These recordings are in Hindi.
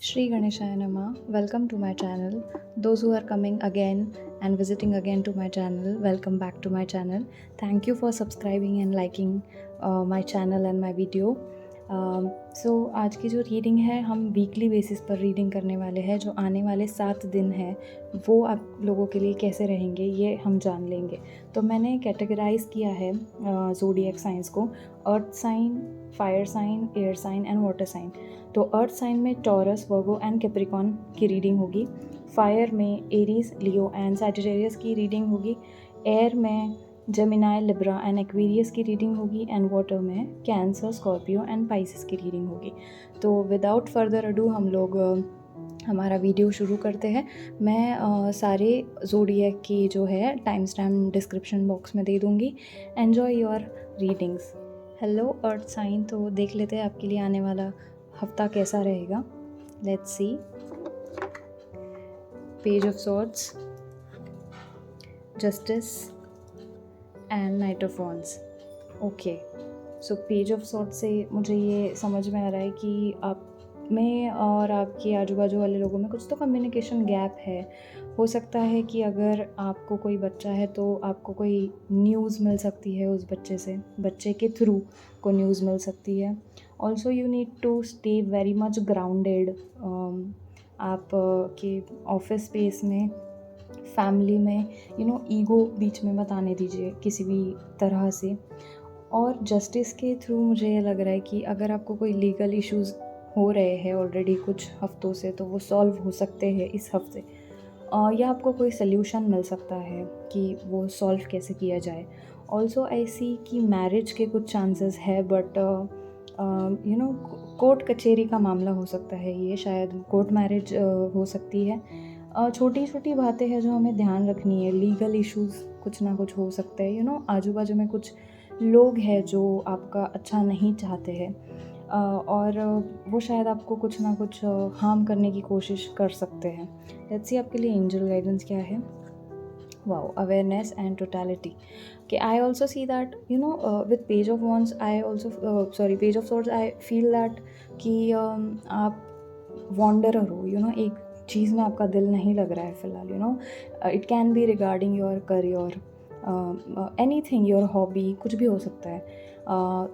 Shri Ganeshaya Nama, welcome to my channel. Those who are coming again and visiting again to my channel, welcome back to my channel. Thank you for subscribing and liking my channel and my video. सो आज की जो रीडिंग है हम वीकली बेसिस पर रीडिंग करने वाले हैं. जो आने वाले 7 दिन हैं वो आप लोगों के लिए कैसे रहेंगे ये हम जान लेंगे. तो मैंने कैटेगराइज किया है ज़ोडिएक साइंस को earth sign, fire sign, air sign and water sign. तो अर्थ साइन में टॉरस, वर्गो एंड कैप्रिकॉर्न की रीडिंग होगी. फायर में एरीज, लियो एंड सैजिटेरियस की रीडिंग होगी. एयर में जेमिनाई, लिब्रा एंड एक्वेरियस की रीडिंग होगी. एंड वाटर में कैंसर, स्कॉर्पियो एंड पाइसिस की रीडिंग होगी. तो विदाउट फर्दर अडू हम लोग हमारा वीडियो शुरू करते हैं. मैं सारे ज़ोडिएक की जो है टाइम स्टैम्प डिस्क्रिप्शन बॉक्स में दे दूँगी. Enjoy your readings. Hello earth sign. तो देख लेते हैं आपके लिए आने वाला हफ्ता कैसा रहेगा. Let's see. Page of swords, justice and night of wands. Okay, so page of swords से मुझे ये समझ में आ रहा है कि आप में और आपके आजू बाजू वाले लोगों में कुछ तो कम्युनिकेशन गैप है. हो सकता है कि अगर आपको कोई बच्चा है तो आपको कोई न्यूज़ मिल सकती है उस बच्चे से, बच्चे के थ्रू को न्यूज़ मिल सकती है. Also you need to stay very much grounded. आप के ऑफिस स्पेस में, फैमिली में, ईगो बीच में मत आने दीजिए किसी भी तरह से. और जस्टिस के थ्रू मुझे ये लग रहा है कि अगर आपको कोई लीगल इश्यूज़ हो रहे हैं ऑलरेडी कुछ हफ्तों से तो वो सॉल्व हो सकते हैं इस हफ्ते. या आपको कोई सल्यूशन मिल सकता है कि वो सॉल्व कैसे किया जाए. ऑल्सो आई सी कि मैरिज के कुछ चांसेस है, बट कोर्ट कचहरी का मामला हो सकता है. ये शायद कोर्ट मैरिज हो सकती है. छोटी छोटी बातें हैं जो हमें ध्यान रखनी है. लीगल इश्यूज़ कुछ ना कुछ हो सकते हैं. आजू बाजू में कुछ लोग हैं जो आपका अच्छा नहीं चाहते हैं और वो शायद आपको कुछ ना कुछ हार्म करने की कोशिश कर सकते हैं. लेट्स सी आपके लिए एंजल गाइडेंस क्या है. Wow, awareness and totality. Okay, I also see that with page of wands I also page of swords I feel that कि आप wanderer हो. एक चीज़ में आपका दिल नहीं लग रहा है फ़िलहाल. It can be regarding your career, anything, your hobby, कुछ भी हो सकता है.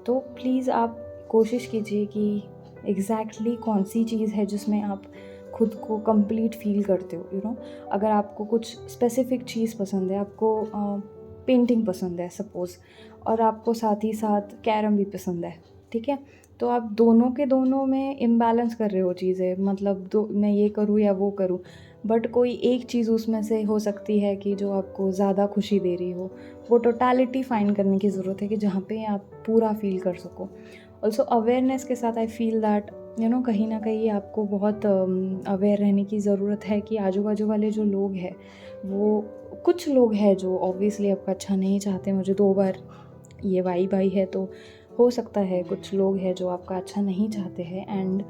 तो प्लीज़ आप कोशिश कीजिए कि एग्जैक्टली कौन सी चीज़ है जिसमें आप खुद को कंप्लीट फील करते हो. अगर आपको कुछ स्पेसिफिक चीज़ पसंद है, आपको पेंटिंग पसंद है सपोज़, और आपको साथ ही साथ कैरम भी पसंद है, ठीक है, तो आप दोनों के दोनों में इम्बैलेंस कर रहे हो चीज़ें. मतलब मैं ये करूँ या वो करूँ, बट कोई एक चीज़ उसमें से हो सकती है कि जो आपको ज़्यादा खुशी दे रही हो. वो टोटलिटी फाइंड करने की ज़रूरत है कि जहाँ पे आप पूरा फील कर सको. ऑल्सो अवेयरनेस के साथ आई फील दैट कहीं ना कहीं आपको बहुत अवेयर रहने की ज़रूरत है कि आजू बाजू वाले जो लोग हैं, वो कुछ लोग हैं जो ऑब्वियसली आपका अच्छा नहीं चाहते. मुझे 2 बार ये वाइब आई है, तो हो सकता है कुछ लोग हैं जो आपका अच्छा नहीं चाहते हैं. एंड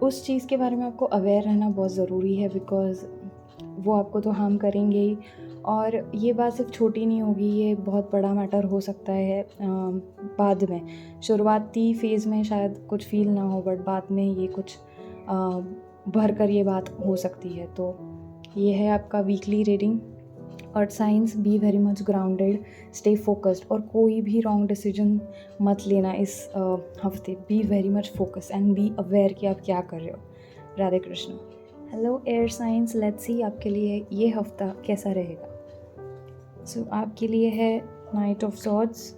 उस चीज़ के बारे में आपको अवेयर रहना बहुत ज़रूरी है, बिकॉज़ वो आपको तो हार्म करेंगे ही. और ये बात सिर्फ छोटी नहीं होगी, ये बहुत बड़ा मैटर हो सकता है बाद में. शुरुआती फेज़ में शायद कुछ फील ना हो, बट बाद में ये कुछ भर कर ये बात हो सकती है. तो ये है आपका weekly reading. Earth science, be very much grounded, stay focused, और कोई भी रॉन्ग डिसीजन मत लेना इस हफ्ते. Be very much focus and be aware कि आप क्या कर रहे हो. Radhe Krishna. Hello air science. Let's see आपके लिए ये हफ्ता कैसा रहेगा. सो आपके लिए है knight of swords,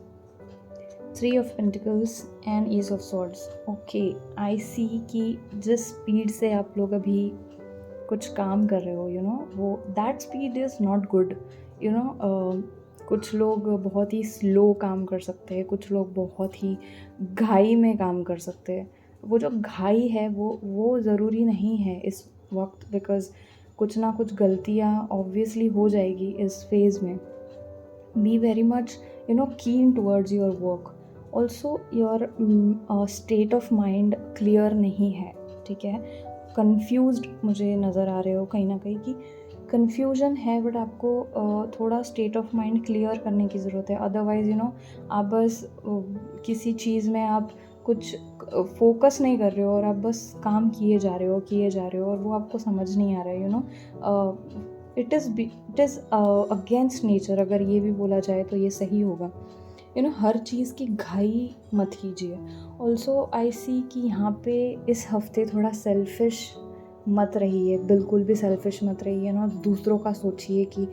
3 of pentacles and ace of swords. Okay, I see कि जिस स्पीड से आप लोग अभी कुछ काम कर रहे हो, वो that speed is not good. कुछ लोग बहुत ही स्लो काम कर सकते हैं, कुछ लोग बहुत ही घाई में काम कर सकते हैं. वो जो घाई है वो ज़रूरी नहीं है इस वक्त, बिकॉज़ कुछ ना कुछ गलतियाँ ऑब्वियसली हो जाएगी इस फेज़ में. बी वेरी मच कीन towards your work. Also your state of mind clear नहीं है, ठीक है. कन्फ्यूज्ड मुझे नज़र आ रहे हो कहीं ना कहीं कि कन्फ्यूजन है, बट आपको थोड़ा स्टेट ऑफ माइंड क्लियर करने की ज़रूरत है. अदरवाइज़ आप बस किसी चीज़ में आप कुछ फोकस नहीं कर रहे हो और आप बस काम किए जा रहे हो और वो आपको समझ नहीं आ रहा है, इट इज़ अगेंस्ट नेचर, अगर ये भी बोला जाए तो ये सही होगा। हर चीज़ की घाई मत कीजिए। ऑल्सो आई सी कि यहाँ पे इस हफ्ते थोड़ा सेल्फिश मत रहिए, बिल्कुल भी सेल्फिश मत रहिए ना। दूसरों का सोचिए कि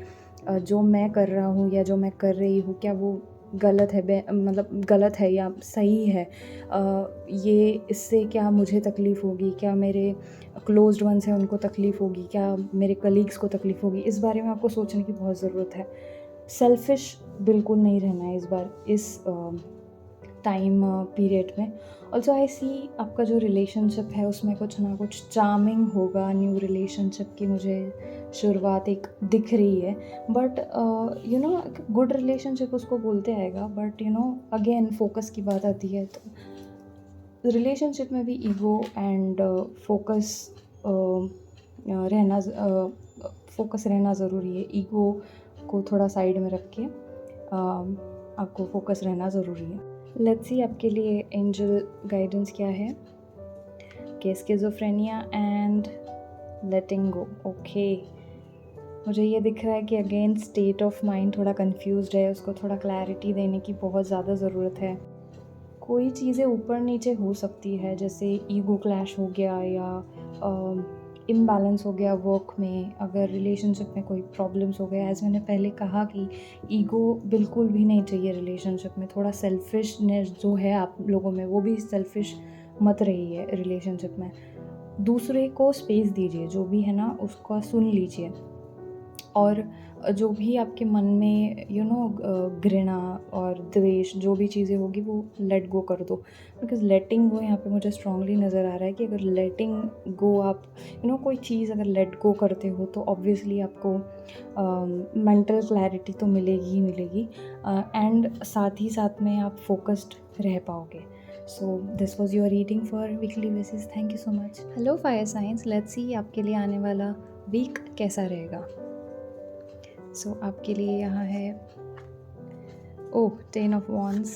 जो मैं कर रहा हूँ या जो मैं कर रही हूँ क्या वो गलत है, मतलब गलत है या सही है। ये इससे क्या मुझे तकलीफ़ होगी, क्या मेरे क्लोज्ड वंस हैं उनको तकलीफ़ होगी, क्या मेरे कलीग्स को तकलीफ़ होगी, इस बारे में आपको सोचने की बहुत ज़रूरत है। सेल्फिश बिल्कुल नहीं रहना है इस टाइम पीरियड में। ऑल्सो आई सी आपका जो रिलेशनशिप है उसमें कुछ ना कुछ चार्मिंग होगा, न्यू रिलेशनशिप की मुझे शुरुआत एक दिख रही है। बट गुड रिलेशनशिप उसको बोलते आएगा, बट अगेन फोकस की बात आती है तो रिलेशनशिप में भी ईगो एंड फोकस रहना ज़रूरी है। ईगो को थोड़ा साइड में रख के आपको फोकस रहना ज़रूरी है। लेट्स सी आपके लिए एंजल गाइडेंस क्या है। Schizophrenia and letting go. Okay, मुझे ये दिख रहा है कि अगेन स्टेट ऑफ माइंड थोड़ा कंफ्यूज्ड है, उसको थोड़ा क्लैरिटी देने की बहुत ज़्यादा ज़रूरत है। कोई चीज़ें ऊपर नीचे हो सकती है, जैसे ईगो क्लैश हो गया या इम्बैलेंस हो गया वर्क में, अगर रिलेशनशिप में कोई प्रॉब्लम्स हो गया। एज़ मैंने पहले कहा कि ईगो बिल्कुल भी नहीं चाहिए रिलेशनशिप में। थोड़ा सेल्फिशनेस जो है आप लोगों में, वो भी सेल्फिश मत रहिए रिलेशनशिप में। दूसरे को स्पेस दीजिए, जो भी है ना उसको सुन लीजिए, और जो भी आपके मन में घृणा और द्वेष जो भी चीज़ें होगी वो लेट गो कर दो। बिकॉज़ लेटिंग गो यहाँ पे मुझे स्ट्रांगली नज़र आ रहा है कि अगर लेटिंग गो आप कोई चीज़ अगर लेट गो करते हो तो ऑब्वियसली आपको मेंटल क्लैरिटी तो मिलेगी ही मिलेगी, एंड साथ ही साथ में आप फोकस्ड रह पाओगे। So this was your reading for weekly basis. Thank you so much. Hello fire science, let's see आपके लिए आने वाला वीक कैसा रहेगा। सो आपके लिए यहाँ है ten of wands,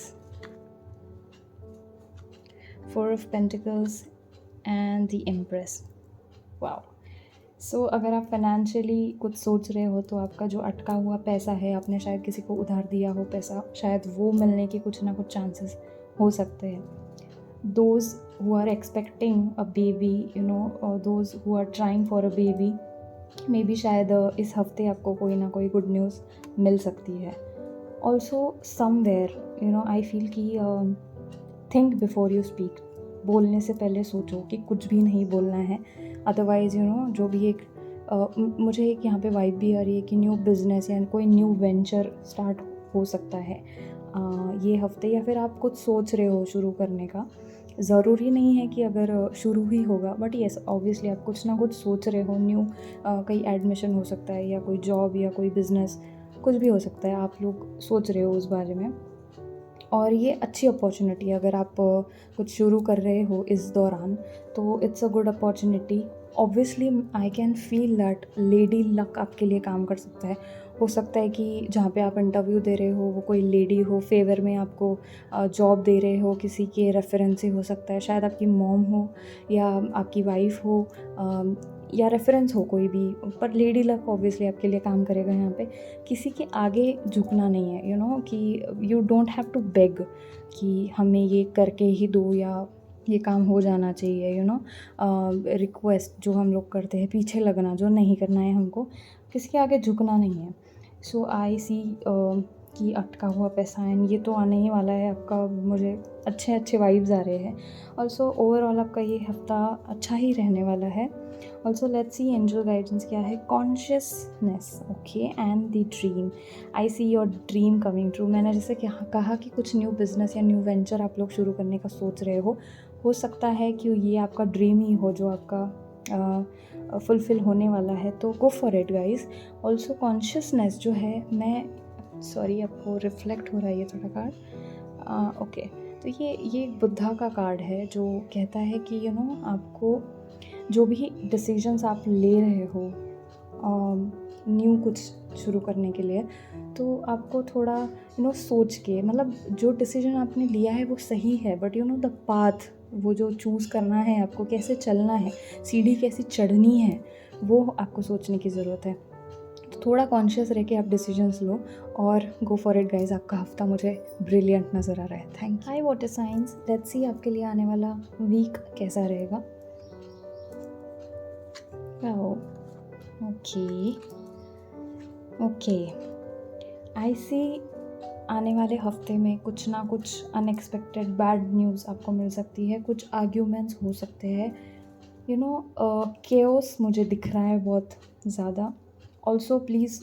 4 of pentacles and the empress. Wow. So अगर आप फाइनेंशियली कुछ सोच रहे हो तो आपका जो अटका हुआ पैसा है, आपने शायद किसी को उधार दिया हो पैसा, शायद वो मिलने के कुछ ना कुछ चांसेस हो सकते हैं। Those who are expecting a baby, those who are trying for a baby, maybe शायद इस हफ्ते आपको कोई ना कोई गुड न्यूज़ मिल सकती है। ऑल्सो समवेयर आई फील कि थिंक बिफोर यू स्पीक, बोलने से पहले सोचो कि कुछ भी नहीं बोलना है। अदरवाइज़ जो भी एक मुझे एक यहाँ पे वाइब भी आ रही है कि न्यू बिज़नेस या कोई न्यू वेंचर स्टार्ट हो सकता है ये हफ्ते, या फिर आप कुछ सोच रहे हो शुरू करने का। ज़रूरी नहीं है कि अगर शुरू ही होगा, बट येस ऑब्वियसली आप कुछ ना कुछ सोच रहे हो। न्यू कहीं एडमिशन हो सकता है, या कोई जॉब, या कोई बिज़नेस, कुछ भी हो सकता है। आप लोग सोच रहे हो उस बारे में, और ये अच्छी अपॉर्चुनिटी है। अगर आप कुछ शुरू कर रहे हो इस दौरान तो it's a good opportunity. Obviously I can feel that lady luck आपके लिए काम कर सकता है। हो सकता है कि जहाँ पे आप इंटरव्यू दे रहे हो वो कोई लेडी हो, फेवर में आपको जॉब दे रहे हो, किसी के रेफरेंस से हो सकता है, शायद आपकी मॉम हो या आपकी वाइफ हो, या रेफरेंस हो कोई भी, पर लेडी लक ऑब्वियसली आपके लिए काम करेगा यहाँ पे। किसी के आगे झुकना नहीं है, कि you don't have to beg कि हमें ये करके ही दो या ये काम हो जाना चाहिए। रिक्वेस्ट जो हम लोग करते हैं, पीछे लगना जो नहीं करना है हमको, किसी के आगे झुकना नहीं है। सो आई सी कि अटका हुआ पैसा एंड ये तो आने ही वाला है आपका। मुझे अच्छे वाइब्स आ रहे हैं। ऑल्सो ओवरऑल आपका ये हफ्ता अच्छा ही रहने वाला है। Also let's see angel guidance क्या है। Consciousness, okay, and the dream. I see your dream coming true. मैंने जैसे कहा कि कुछ न्यू बिजनेस या न्यू वेंचर आप लोग शुरू करने का सोच रहे हो सकता है कि ये आपका ड्रीम ही हो जो आपका फुलफ़िल होने वाला है, तो go for it guys. Also consciousness जो है, आपको रिफ्लेक्ट हो रहा है ये थोड़ा कार्ड, ओके। तो ये बुद्धा का कार्ड है जो कहता है कि आपको जो भी डिसीजंस आप ले रहे हो न्यू कुछ शुरू करने के लिए, तो आपको थोड़ा सोच के, मतलब जो डिसीजन आपने लिया है वो सही है, बट द पाथ, वो जो चूज़ करना है आपको, कैसे चलना है, सीढ़ी कैसी चढ़नी है, वो आपको सोचने की ज़रूरत है। तो थोड़ा कॉन्शियस रह के आप डिसीजंस लो और गो फॉर इट गाइज। आपका हफ्ता मुझे ब्रिलियंट नज़र आ रहा है। Thank you. Hi water science, let's see आपके लिए आने वाला वीक कैसा रहेगा। ओके, आई सी आने वाले हफ्ते में कुछ ना कुछ अनएक्सपेक्टेड बैड न्यूज़ आपको मिल सकती है, कुछ आर्ग्यूमेंट्स हो सकते हैं, केओस मुझे दिख रहा है बहुत ज़्यादा। Also please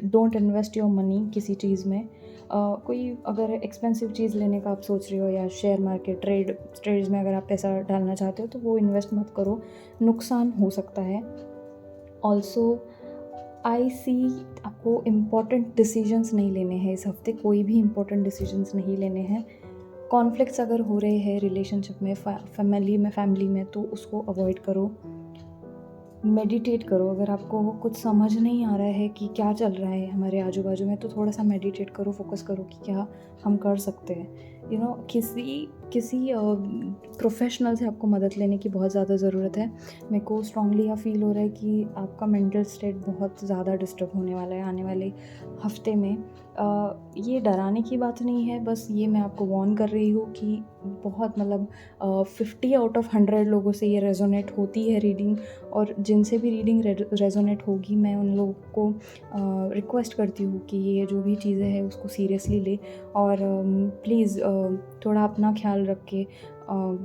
don't invest your money किसी चीज़ में। कोई अगर एक्सपेंसिव चीज़ लेने का आप सोच रहे हो, या शेयर मार्केट ट्रेड्स में अगर आप पैसा डालना चाहते हो, तो वो इन्वेस्ट मत करो, नुकसान हो सकता है। ऑल्सो आई सी आपको इम्पॉर्टेंट डिसीजंस नहीं लेने हैं इस हफ्ते, कोई भी इम्पॉर्टेंट डिसीजंस नहीं लेने हैं। कॉन्फ्लिक्ट्स अगर हो रहे हैं रिलेशनशिप में, फैमिली में, तो उसको अवॉइड करो। मेडिटेट करो। अगर आपको कुछ समझ नहीं आ रहा है कि क्या चल रहा है हमारे आजू बाजू में, तो थोड़ा सा मेडिटेट करो, फोकस करो कि क्या हम कर सकते हैं। किसी प्रोफेशनल से आपको मदद लेने की बहुत ज़्यादा ज़रूरत है। मेरे को स्ट्रांगली यह फील हो रहा है कि आपका मेंटल स्टेट बहुत ज़्यादा डिस्टर्ब होने वाला है आने वाले हफ्ते में। ये डराने की बात नहीं है, बस ये मैं आपको वार्न कर रही हूँ कि बहुत 50 आउट ऑफ 100 लोगों से ये रेजोनेट होती है रीडिंग, और जिनसे भी रीडिंग रेजोनेट होगी, मैं उन लोगों को रिक्वेस्ट करती हूँ कि ये जो भी चीज़ें हैं उसको सीरियसली ले, और प्लीज़ थोड़ा अपना ख्याल रख के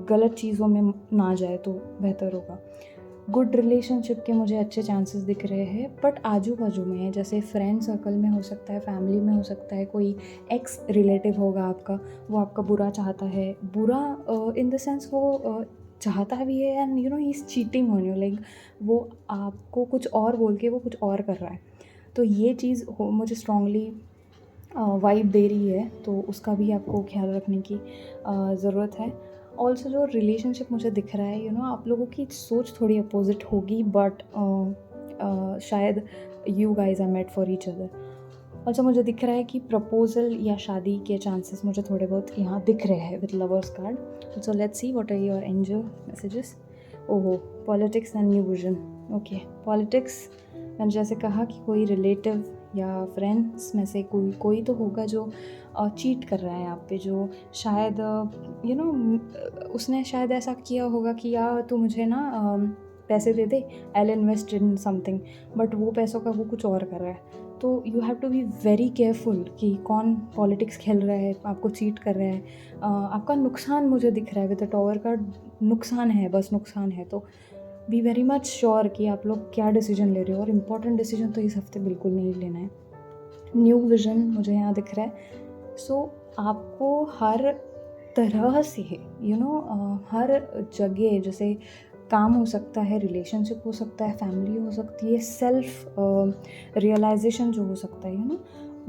गलत चीज़ों में ना जाए तो बेहतर होगा। गुड रिलेशनशिप के मुझे अच्छे चांसेस दिख रहे हैं, बट आजू बाजू में, जैसे फ्रेंड सर्कल में हो सकता है, फैमिली में हो सकता है, कोई एक्स रिलेटिव होगा आपका, वो आपका बुरा चाहता है, बुरा इन द सेंस वो चाहता भी है, and he is cheating on you, like वो आपको कुछ और बोल के वो कुछ और कर रहा है। तो ये चीज़ मुझे स्ट्रांगली वाइब दे रही है, तो उसका भी आपको ख्याल रखने की ज़रूरत है। ऑल्सो जो रिलेशनशिप मुझे दिख रहा है, आप लोगों की सोच थोड़ी अपोजिट होगी, बट शायद you guys are made for each other. Also मुझे दिख रहा है कि प्रपोजल या शादी के चांसेस मुझे थोड़े बहुत यहाँ दिख रहे हैं with lovers card. So let's see what are your angel messages. ओहो, politics and new vision. Okay, politics, मैंने जैसे कहा कि कोई रिलेटिव या फ्रेंड्स में से कोई तो होगा जो चीट कर रहा है आप पे, जो शायद उसने शायद ऐसा किया होगा कि यार तू मुझे ना पैसे दे दे, I will invest in something, but वो पैसों का वो कुछ और कर रहा है। तो you have to be very careful कि कौन पॉलिटिक्स खेल रहा है, आपको चीट कर रहा है। आपका नुकसान मुझे दिख रहा है विद द टॉवर कार्ड, नुकसान है, बस नुकसान है। तो बी वेरी मच श्योर कि आप लोग क्या डिसीजन ले रहे हो, और इम्पॉर्टेंट डिसीजन तो इस हफ्ते बिल्कुल नहीं लेना है। न्यू विजन मुझे यहाँ दिख रहा है। सो आपको हर तरह से हर जगह, जैसे काम हो सकता है, रिलेशनशिप हो सकता है, फैमिली हो सकती है, सेल्फ रियलाइजेशन जो हो सकता है,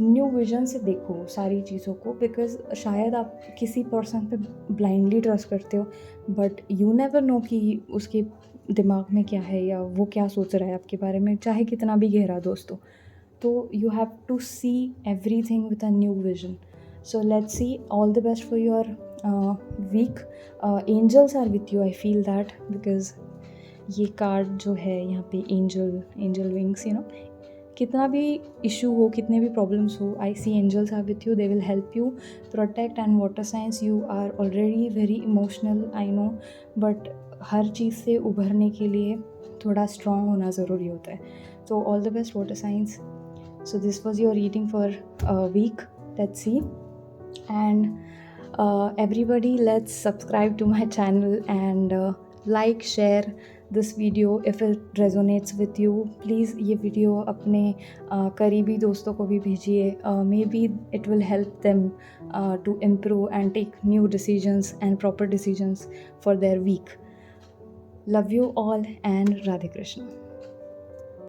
न्यू विजन से देखो सारी चीज़ों को, बिकॉज शायद आप किसी पर्सन पे ब्लाइंडली ट्रस्ट करते हो, बट यू नेवर नो कि उसके दिमाग में क्या है, या वो क्या सोच रहा है आपके बारे में, चाहे कितना भी गहरा दोस्त हो। तो you have to see everything with a new vision. So let's see, all the best for your week. Angels are with you, I feel that, because ये कार्ड जो है यहाँ पे एंजल विंग्स, कितना भी इशू हो, कितने भी प्रॉब्लम्स हो, I see angels are with you, they will help you protect. And water signs, you are already very emotional, I know, but हर चीज़ से उभरने के लिए थोड़ा स्ट्रॉन्ग होना ज़रूरी होता है। तो all the best water science. So this was your reading for a week. Let's see. And everybody, let's subscribe to my channel and like, share this video if it resonates with you. Please ये video अपने करीबी दोस्तों को भी भेजिए. Maybe it will help them to improve and take new decisions and proper decisions for their week. Love you all and Radhe Krishna.